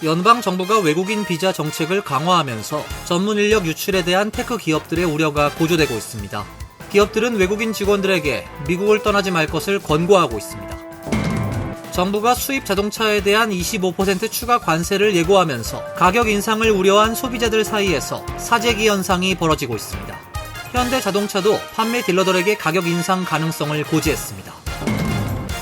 연방정부가 외국인 비자 정책을 강화하면서 전문 인력 유출에 대한 테크 기업들의 우려가 고조되고 있습니다. 기업들은 외국인 직원들에게 미국을 떠나지 말 것을 권고하고 있습니다. 정부가 수입 자동차에 대한 25% 추가 관세를 예고하면서 가격 인상을 우려한 소비자들 사이에서 사재기 현상이 벌어지고 있습니다. 현대자동차도 판매 딜러들에게 가격 인상 가능성을 고지했습니다.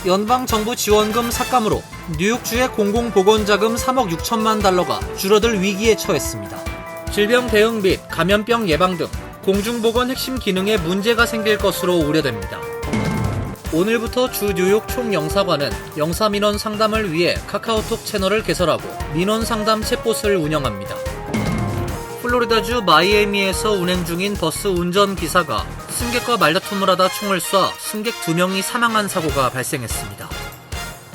연방정부 지원금 삭감으로 뉴욕주의 공공보건자금 3억 6천만 달러가 줄어들 위기에 처했습니다. 질병 대응 및 감염병 예방 등 공중보건 핵심 기능에 문제가 생길 것으로 우려됩니다. 오늘부터 주 뉴욕 총영사관은 영사민원 상담을 위해 카카오톡 채널을 개설하고 민원 상담 챗봇을 운영합니다. 플로리다주 마이애미에서 운행 중인 버스 운전기사가 승객과 말다툼을 하다 총을 쏴 승객 2명이 사망한 사고가 발생했습니다.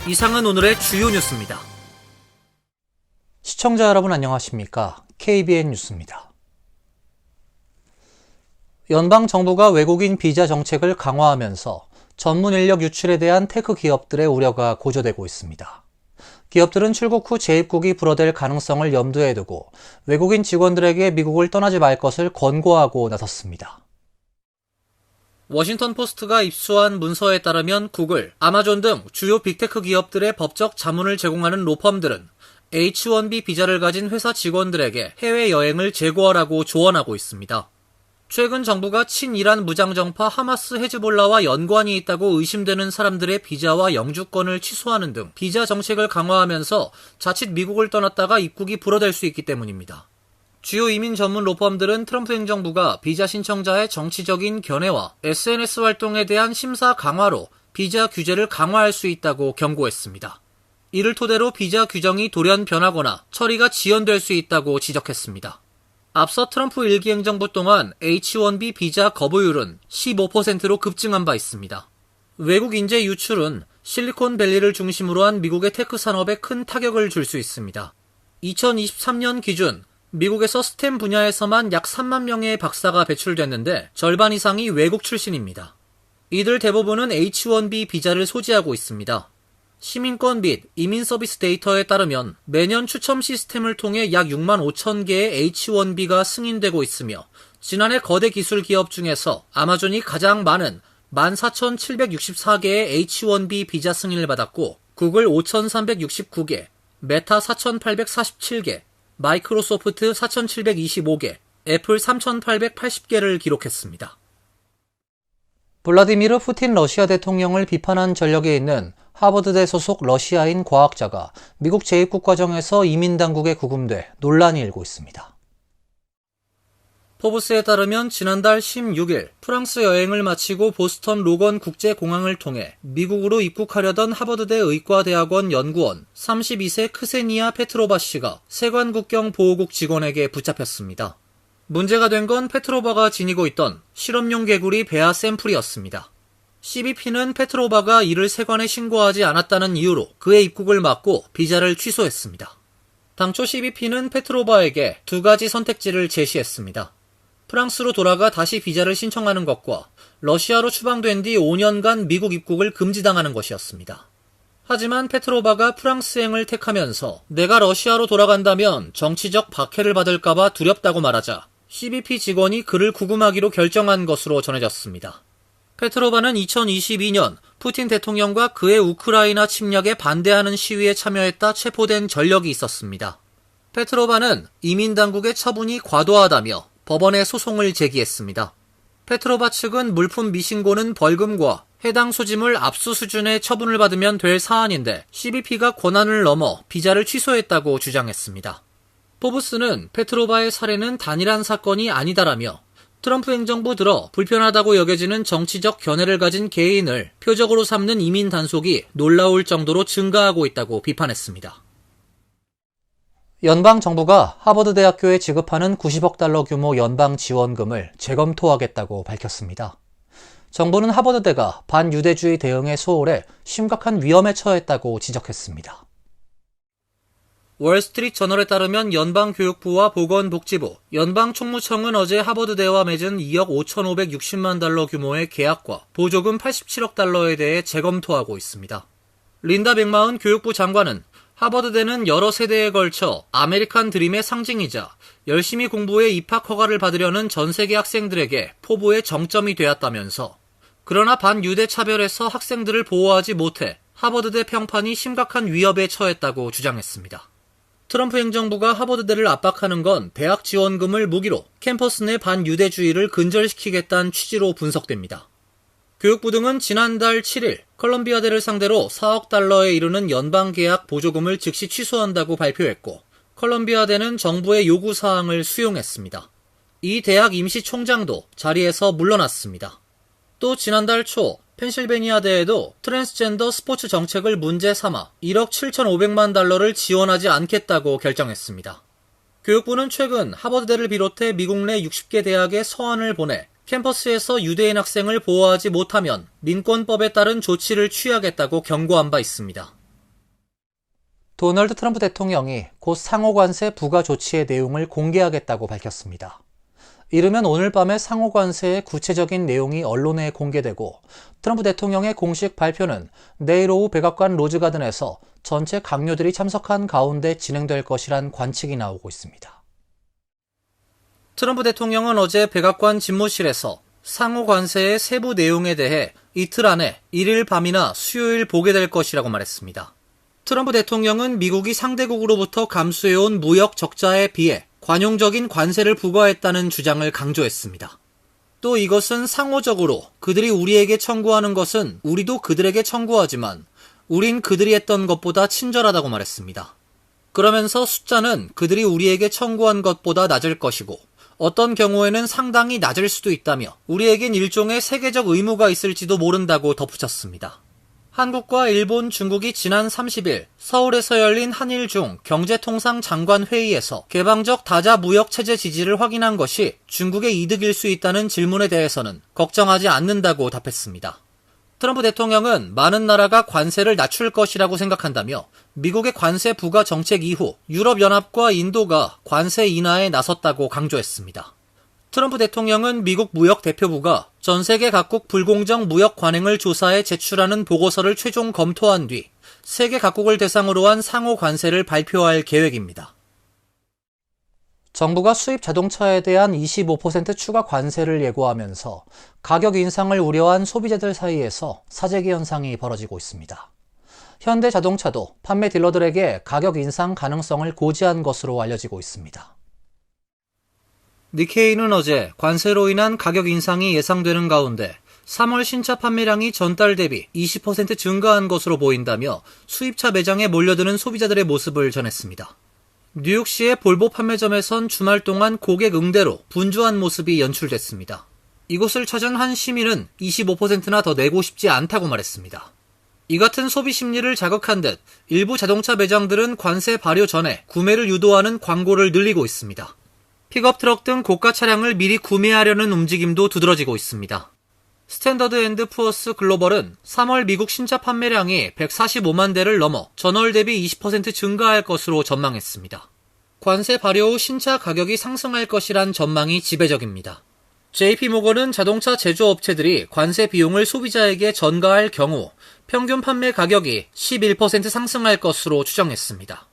이상은 오늘의 주요 뉴스입니다. 시청자 여러분 안녕하십니까? KBN 뉴스입니다. 연방정부가 외국인 비자 정책을 강화하면서 전문 인력 유출에 대한 테크 기업들의 우려가 고조되고 있습니다. 기업들은 출국 후 재입국이 불어될 가능성을 염두에 두고 외국인 직원들에게 미국을 떠나지 말 것을 권고하고 나섰습니다. 워싱턴 포스트가 입수한 문서에 따르면 구글, 아마존 등 주요 빅테크 기업들의 법적 자문을 제공하는 로펌들은 H-1B 비자를 가진 회사 직원들에게 해외여행을 제고하라고 조언하고 있습니다. 최근 정부가 친이란 무장정파 하마스 헤즈볼라와 연관이 있다고 의심되는 사람들의 비자와 영주권을 취소하는 등 비자 정책을 강화하면서 자칫 미국을 떠났다가 입국이 불어될 수 있기 때문입니다. 주요 이민 전문 로펌들은 트럼프 행정부가 비자 신청자의 정치적인 견해와 SNS 활동에 대한 심사 강화로 비자 규제를 강화할 수 있다고 경고했습니다. 이를 토대로 비자 규정이 돌연 변하거나 처리가 지연될 수 있다고 지적했습니다. 앞서 트럼프 1기 행정부 동안 H-1B 비자 거부율은 15%로 급증한 바 있습니다. 외국 인재 유출은 실리콘밸리를 중심으로 한 미국의 테크 산업에 큰 타격을 줄 수 있습니다. 2023년 기준 미국에서 스템 분야에서만 약 3만 명의 박사가 배출됐는데 절반 이상이 외국 출신입니다. 이들 대부분은 H-1B 비자를 소지하고 있습니다. 시민권 및 이민 서비스 데이터에 따르면 매년 추첨 시스템을 통해 약 6만 5천 개의 H-1B가 승인되고 있으며 지난해 거대 기술 기업 중에서 아마존이 가장 많은 14,764개의 H-1B 비자 승인을 받았고 구글 5,369개, 메타 4,847개, 마이크로소프트 4,725개, 애플 3,880개를 기록했습니다. 블라디미르 푸틴 러시아 대통령을 비판한 전력에 있는 하버드대 소속 러시아인 과학자가 미국 재입국 과정에서 이민당국에 구금돼 논란이 일고 있습니다. 포브스에 따르면 지난달 16일 프랑스 여행을 마치고 보스턴 로건 국제공항을 통해 미국으로 입국하려던 하버드대 의과대학원 연구원 32세 크세니아 페트로바 씨가 세관국경 보호국 직원에게 붙잡혔습니다. 문제가 된 건 페트로바가 지니고 있던 실험용 개구리 배아 샘플이었습니다. CBP는 페트로바가 이를 세관에 신고하지 않았다는 이유로 그의 입국을 막고 비자를 취소했습니다. 당초 CBP는 페트로바에게 두 가지 선택지를 제시했습니다. 프랑스로 돌아가 다시 비자를 신청하는 것과 러시아로 추방된 뒤 5년간 미국 입국을 금지당하는 것이었습니다. 하지만 페트로바가 프랑스행을 택하면서 내가 러시아로 돌아간다면 정치적 박해를 받을까봐 두렵다고 말하자 CBP 직원이 그를 구금하기로 결정한 것으로 전해졌습니다. 페트로바는 2022년 푸틴 대통령과 그의 우크라이나 침략에 반대하는 시위에 참여했다 체포된 전력이 있었습니다. 페트로바는 이민당국의 처분이 과도하다며 법원에 소송을 제기했습니다. 페트로바 측은 물품 미신고는 벌금과 해당 소지물 압수 수준의 처분을 받으면 될 사안인데 CBP가 권한을 넘어 비자를 취소했다고 주장했습니다. 포브스는 페트로바의 사례는 단일한 사건이 아니다라며 트럼프 행정부 들어 불편하다고 여겨지는 정치적 견해를 가진 개인을 표적으로 삼는 이민 단속이 놀라울 정도로 증가하고 있다고 비판했습니다. 연방정부가 하버드 대학교에 지급하는 90억 달러 규모 연방 지원금을 재검토하겠다고 밝혔습니다. 정부는 하버드대가 반유대주의 대응에 소홀해 심각한 위험에 처했다고 지적했습니다. 월스트리트 저널에 따르면 연방교육부와 보건복지부, 연방총무청은 어제 하버드대와 맺은 2억 5,560만 달러 규모의 계약과 보조금 87억 달러에 대해 재검토하고 있습니다. 린다 백마흔 교육부 장관은 하버드대는 여러 세대에 걸쳐 아메리칸 드림의 상징이자 열심히 공부해 입학 허가를 받으려는 전 세계 학생들에게 포부의 정점이 되었다면서, 그러나 반유대 차별에서 학생들을 보호하지 못해 하버드대 평판이 심각한 위협에 처했다고 주장했습니다. 트럼프 행정부가 하버드대를 압박하는 건 대학 지원금을 무기로 캠퍼스 내 반유대주의를 근절시키겠다는 취지로 분석됩니다. 교육부 등은 지난달 7일 컬럼비아대를 상대로 4억 달러에 이르는 연방계약 보조금을 즉시 취소한다고 발표했고, 컬럼비아대는 정부의 요구사항을 수용했습니다. 이 대학 임시총장도 자리에서 물러났습니다. 또 지난달 초 펜실베니아대에도 트랜스젠더 스포츠 정책을 문제 삼아 1억 7,500만 달러를 지원하지 않겠다고 결정했습니다. 교육부는 최근 하버드대를 비롯해 미국 내 60개 대학에 서한을 보내 캠퍼스에서 유대인 학생을 보호하지 못하면 민권법에 따른 조치를 취하겠다고 경고한 바 있습니다. 도널드 트럼프 대통령이 곧 상호관세 부과 조치의 내용을 공개하겠다고 밝혔습니다. 이르면 오늘 밤에 상호관세의 구체적인 내용이 언론에 공개되고, 트럼프 대통령의 공식 발표는 내일 오후 백악관 로즈가든에서 전체 강요들이 참석한 가운데 진행될 것이란 관측이 나오고 있습니다. 트럼프 대통령은 어제 백악관 집무실에서 상호관세의 세부 내용에 대해 이틀 안에 1일 밤이나 수요일 보게 될 것이라고 말했습니다. 트럼프 대통령은 미국이 상대국으로부터 감수해온 무역 적자에 비해 관용적인 관세를 부과했다는 주장을 강조했습니다. 또 이것은 상호적으로 그들이 우리에게 청구하는 것은 우리도 그들에게 청구하지만 우린 그들이 했던 것보다 친절하다고 말했습니다. 그러면서 숫자는 그들이 우리에게 청구한 것보다 낮을 것이고 어떤 경우에는 상당히 낮을 수도 있다며 우리에겐 일종의 세계적 의무가 있을지도 모른다고 덧붙였습니다. 한국과 일본, 중국이 지난 30일 서울에서 열린 한일중 경제통상장관회의에서 개방적 다자 무역체제 지지를 확인한 것이 중국의 이득일 수 있다는 질문에 대해서는 걱정하지 않는다고 답했습니다. 트럼프 대통령은 많은 나라가 관세를 낮출 것이라고 생각한다며 미국의 관세 부과 정책 이후 유럽연합과 인도가 관세 인하에 나섰다고 강조했습니다. 트럼프 대통령은 미국 무역대표부가 전 세계 각국 불공정 무역 관행을 조사해 제출하는 보고서를 최종 검토한 뒤 세계 각국을 대상으로 한 상호 관세를 발표할 계획입니다. 정부가 수입 자동차에 대한 25% 추가 관세를 예고하면서 가격 인상을 우려한 소비자들 사이에서 사재기 현상이 벌어지고 있습니다. 현대자동차도 판매 딜러들에게 가격 인상 가능성을 고지한 것으로 알려지고 있습니다. 니케이는 어제 관세로 인한 가격 인상이 예상되는 가운데 3월 신차 판매량이 전달 대비 20% 증가한 것으로 보인다며 수입차 매장에 몰려드는 소비자들의 모습을 전했습니다. 뉴욕시의 볼보 판매점에선 주말 동안 고객 응대로 분주한 모습이 연출됐습니다. 이곳을 찾은 한 시민은 25%나 더 내고 싶지 않다고 말했습니다. 이 같은 소비 심리를 자극한 듯 일부 자동차 매장들은 관세 발효 전에 구매를 유도하는 광고를 늘리고 있습니다. 픽업 트럭 등 고가 차량을 미리 구매하려는 움직임도 두드러지고 있습니다. 스탠더드 앤드 푸어스 글로벌은 3월 미국 신차 판매량이 145만 대를 넘어 전월 대비 20% 증가할 것으로 전망했습니다. 관세 발효 후 신차 가격이 상승할 것이란 전망이 지배적입니다. JP모건은 자동차 제조업체들이 관세 비용을 소비자에게 전가할 경우 평균 판매 가격이 11% 상승할 것으로 추정했습니다.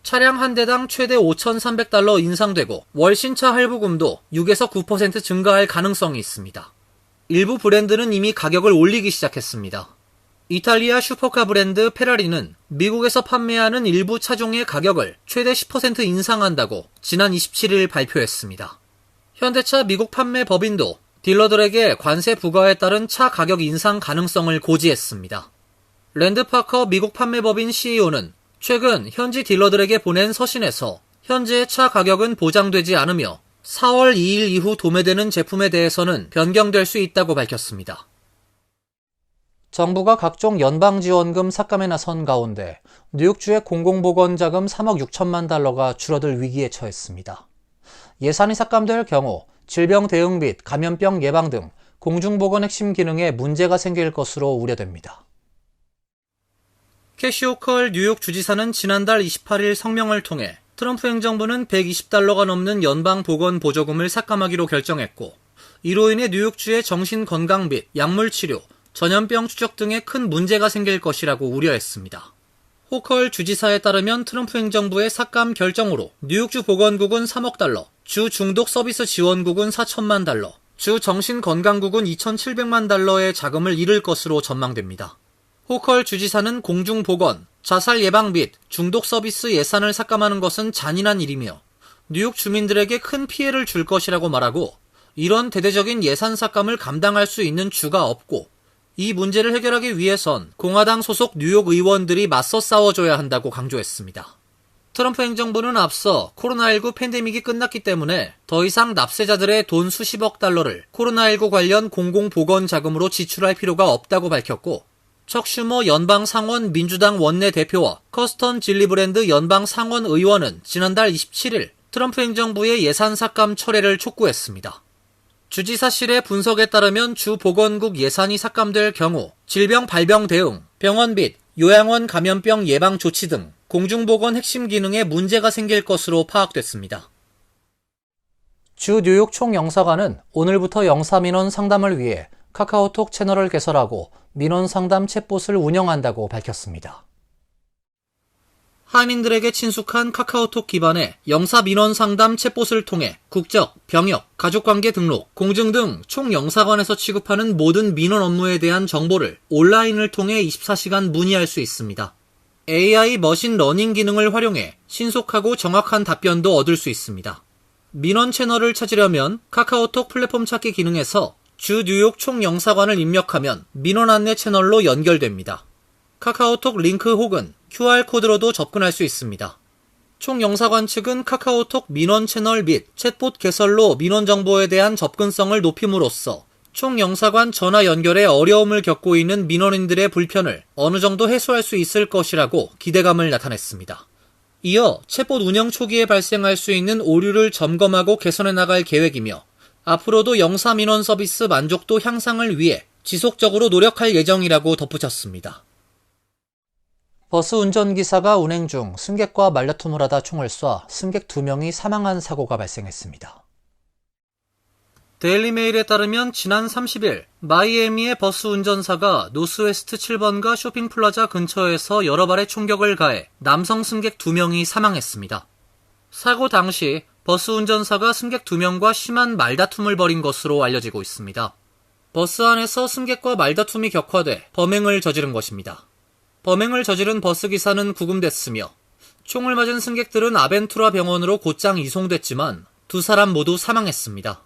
차량 한 대당 최대 $5,300 인상되고 월 신차 할부금도 6에서 9% 증가할 가능성이 있습니다. 일부 브랜드는 이미 가격을 올리기 시작했습니다. 이탈리아 슈퍼카 브랜드 페라리는 미국에서 판매하는 일부 차종의 가격을 최대 10% 인상한다고 지난 27일 발표했습니다. 현대차 미국 판매 법인도 딜러들에게 관세 부과에 따른 차 가격 인상 가능성을 고지했습니다. 랜드파커 미국 판매법인 CEO는 최근 현지 딜러들에게 보낸 서신에서 현재의 차 가격은 보장되지 않으며 4월 2일 이후 도매되는 제품에 대해서는 변경될 수 있다고 밝혔습니다. 정부가 각종 연방지원금 삭감에 나선 가운데 뉴욕주의 공공보건자금 3억 6천만 달러가 줄어들 위기에 처했습니다. 예산이 삭감될 경우 질병 대응 및 감염병 예방 등 공중보건 핵심 기능에 문제가 생길 것으로 우려됩니다. 캐시 호컬 뉴욕 주지사는 지난달 28일 성명을 통해 트럼프 행정부는 $120가 넘는 연방 보건 보조금을 삭감하기로 결정했고, 이로 인해 뉴욕주의 정신건강 및 약물 치료, 전염병 추적 등에 큰 문제가 생길 것이라고 우려했습니다. 호컬 주지사에 따르면 트럼프 행정부의 삭감 결정으로 뉴욕주 보건국은 3억 달러, 주 중독 서비스 지원국은 4천만 달러, 주 정신건강국은 2,700만 달러의 자금을 잃을 것으로 전망됩니다. 호컬 주지사는 공중보건, 자살 예방 및 중독 서비스 예산을 삭감하는 것은 잔인한 일이며 뉴욕 주민들에게 큰 피해를 줄 것이라고 말하고 이런 대대적인 예산 삭감을 감당할 수 있는 주가 없고 이 문제를 해결하기 위해선 공화당 소속 뉴욕 의원들이 맞서 싸워줘야 한다고 강조했습니다. 트럼프 행정부는 앞서 코로나19 팬데믹이 끝났기 때문에 더 이상 납세자들의 돈 수십억 달러를 코로나19 관련 공공보건 자금으로 지출할 필요가 없다고 밝혔고 척 슈머 연방 상원 민주당 원내대표와 커스턴 질리브랜드 연방 상원 의원은 지난달 27일 트럼프 행정부의 예산 삭감 철회를 촉구했습니다. 주지사실의 분석에 따르면 주 보건국 예산이 삭감될 경우 질병 발병 대응, 병원 및 요양원 감염병 예방 조치 등 공중보건 핵심 기능에 문제가 생길 것으로 파악됐습니다. 주 뉴욕 총영사관은 오늘부터 영사민원 상담을 위해 카카오톡 채널을 개설하고 민원 상담 챗봇을 운영한다고 밝혔습니다. 하민들에게 친숙한 카카오톡 기반의 영사 민원 상담 챗봇을 통해 국적, 병역, 가족관계 등록, 공증 등 총영사관에서 취급하는 모든 민원 업무에 대한 정보를 온라인을 통해 24시간 문의할 수 있습니다. AI 머신러닝 기능을 활용해 신속하고 정확한 답변도 얻을 수 있습니다. 민원 채널을 찾으려면 카카오톡 플랫폼 찾기 기능에서 주 뉴욕 총영사관을 입력하면 민원 안내 채널로 연결됩니다. 카카오톡 링크 혹은 QR코드로도 접근할 수 있습니다. 총영사관 측은 카카오톡 민원 채널 및 챗봇 개설로 민원 정보에 대한 접근성을 높임으로써 총영사관 전화 연결에 어려움을 겪고 있는 민원인들의 불편을 어느 정도 해소할 수 있을 것이라고 기대감을 나타냈습니다. 이어 챗봇 운영 초기에 발생할 수 있는 오류를 점검하고 개선해 나갈 계획이며 앞으로도 영사 민원 서비스 만족도 향상을 위해 지속적으로 노력할 예정이라고 덧붙였습니다. 버스 운전기사가 운행 중 승객과 말다툼을 하다 총을 쏴 승객 2명이 사망한 사고가 발생했습니다. 데일리메일에 따르면 지난 30일 마이애미의 버스 운전사가 노스웨스트 7번가 쇼핑플라자 근처에서 여러 발의 총격을 가해 남성 승객 2명이 사망했습니다. 사고 당시 버스 운전사가 승객 2명과 심한 말다툼을 벌인 것으로 알려지고 있습니다. 버스 안에서 승객과 말다툼이 격화돼 범행을 저지른 것입니다. 범행을 저지른 버스기사는 구금됐으며 총을 맞은 승객들은 아벤투라 병원으로 곧장 이송됐지만 2사람 모두 사망했습니다.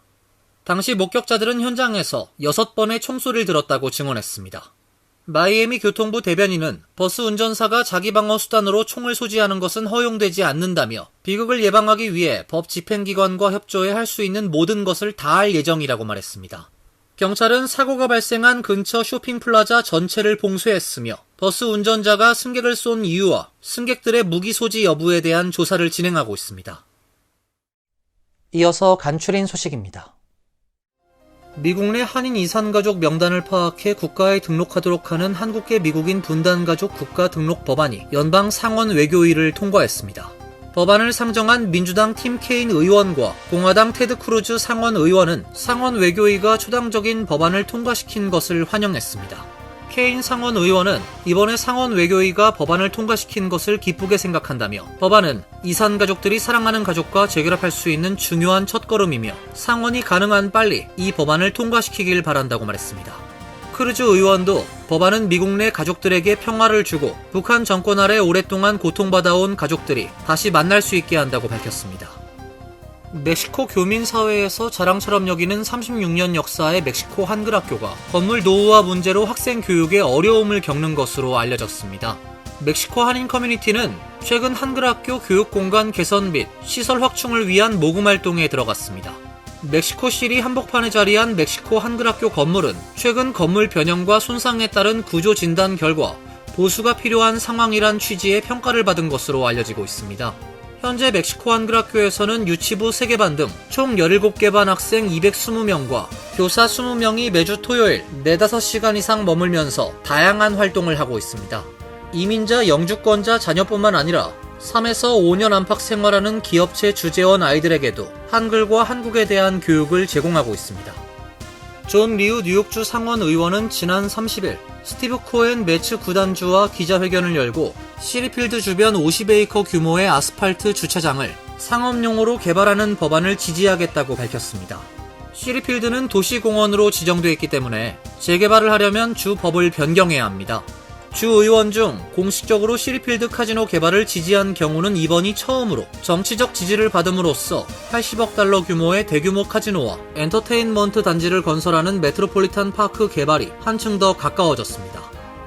당시 목격자들은 현장에서 6번의 총소리를 들었다고 증언했습니다. 마이애미 교통부 대변인은 버스 운전사가 자기 방어 수단으로 총을 소지하는 것은 허용되지 않는다며 비극을 예방하기 위해 법 집행기관과 협조해 할 수 있는 모든 것을 다할 예정이라고 말했습니다. 경찰은 사고가 발생한 근처 쇼핑플라자 전체를 봉쇄했으며 버스 운전자가 승객을 쏜 이유와 승객들의 무기 소지 여부에 대한 조사를 진행하고 있습니다. 이어서 간추린 소식입니다. 미국 내 한인 이산가족 명단을 파악해 국가에 등록하도록 하는 한국계 미국인 분단가족 국가등록 법안이 연방 상원 외교위를 통과했습니다. 법안을 상정한 민주당 팀 케인 의원과 공화당 테드 크루즈 상원 의원은 상원 외교위가 초당적인 법안을 통과시킨 것을 환영했습니다. 케인 상원 의원은 이번에 상원 외교위가 법안을 통과시킨 것을 기쁘게 생각한다며 법안은 이산 가족들이 사랑하는 가족과 재결합할 수 있는 중요한 첫걸음이며 상원이 가능한 빨리 이 법안을 통과시키길 바란다고 말했습니다. 크루즈 의원도 법안은 미국 내 가족들에게 평화를 주고 북한 정권 아래 오랫동안 고통받아온 가족들이 다시 만날 수 있게 한다고 밝혔습니다. 멕시코 교민사회에서 자랑처럼 여기는 36년 역사의 멕시코 한글학교가 건물 노후화 문제로 학생 교육에 어려움을 겪는 것으로 알려졌습니다. 멕시코 한인 커뮤니티는 최근 한글학교 교육공간 개선 및 시설 확충을 위한 모금활동에 들어갔습니다. 멕시코시리 한복판에 자리한 멕시코 한글학교 건물은 최근 건물 변형과 손상에 따른 구조 진단 결과 보수가 필요한 상황이란 취지의 평가를 받은 것으로 알려지고 있습니다. 현재 멕시코 한글학교에서는 유치부 3개 반 등 총 17개 반 학생 220명과 교사 20명이 매주 토요일 4-5시간 이상 머물면서 다양한 활동을 하고 있습니다. 이민자 영주권자 자녀뿐만 아니라 3에서 5년 안팎 생활하는 기업체 주재원 아이들에게도 한글과 한국에 대한 교육을 제공하고 있습니다. 존 리우 뉴욕주 상원 의원은 지난 30일 스티브 코엔 매츠 구단주와 기자회견을 열고 시리필드 주변 50에이커 규모의 아스팔트 주차장을 상업용으로 개발하는 법안을 지지하겠다고 밝혔습니다. 시리필드는 도시공원으로 지정돼 있기 때문에 재개발을 하려면 주 법을 변경해야 합니다. 주 의원 중 공식적으로 시리필드 카지노 개발을 지지한 경우는 이번이 처음으로 정치적 지지를 받음으로써 80억 달러 규모의 대규모 카지노와 엔터테인먼트 단지를 건설하는 메트로폴리탄 파크 개발이 한층 더 가까워졌습니다.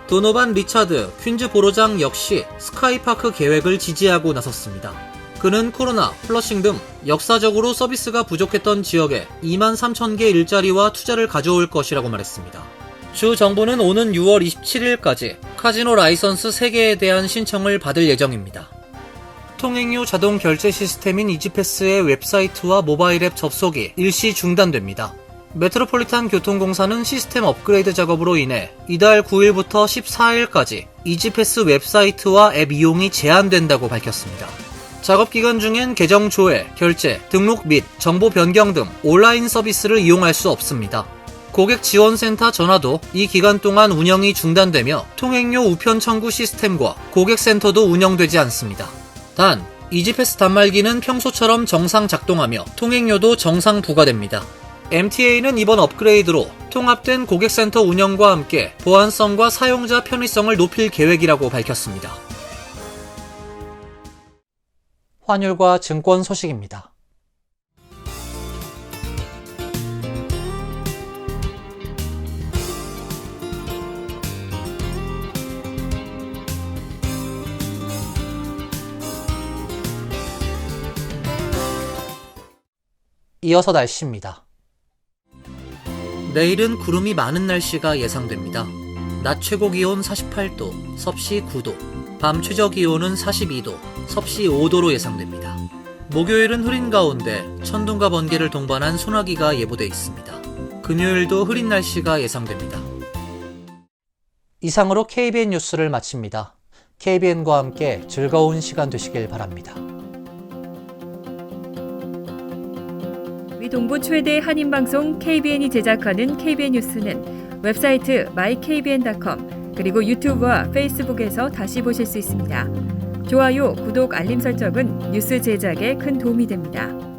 도노반 리차드 퀸즈 보로장 역시 스카이파크 계획을 지지하고 나섰습니다. 그는 코로나, 플러싱 등 역사적으로 서비스가 부족했던 지역에 2만 3천 개 일자리와 투자를 가져올 것이라고 말했습니다. 주 정부는 오는 6월 27일까지 카지노 라이선스 3개에 대한 신청을 받을 예정입니다. 통행료 자동 결제 시스템인 이지패스의 웹사이트와 모바일 앱 접속이 일시 중단됩니다. 메트로폴리탄 교통공사는 시스템 업그레이드 작업으로 인해 이달 9일부터 14일까지 이지패스 웹사이트와 앱 이용이 제한된다고 밝혔습니다. 작업 기간 중엔 계정 조회, 결제, 등록 및 정보 변경 등 온라인 서비스를 이용할 수 없습니다. 고객 지원센터 전화도 이 기간 동안 운영이 중단되며 통행료 우편 청구 시스템과 고객센터도 운영되지 않습니다. 단, 이지패스 단말기는 평소처럼 정상 작동하며 통행료도 정상 부과됩니다. MTA는 이번 업그레이드로 통합된 고객센터 운영과 함께 보안성과 사용자 편의성을 높일 계획이라고 밝혔습니다. 환율과 증권 소식입니다. 이어서 날씨입니다. 내일은 구름이 많은 날씨가 예상됩니다. 낮 최고 기온 48도, 섭씨 9도, 밤 최저 기온은 42도, 섭씨 5도로 예상됩니다. 목요일은 흐린 가운데 천둥과 번개를 동반한 소나기가 예보돼 있습니다. 금요일도 흐린 날씨가 예상됩니다. 이상으로 KBN 뉴스를 마칩니다. KBN과 함께 즐거운 시간 되시길 바랍니다. 동부 최대 한인방송 KBN이 제작하는 KBN 뉴스는 웹사이트 mykbn.com 그리고 유튜브와 페이스북에서 다시 보실 수 있습니다. 좋아요, 구독, 알림 설정은 뉴스 제작에 큰 도움이 됩니다.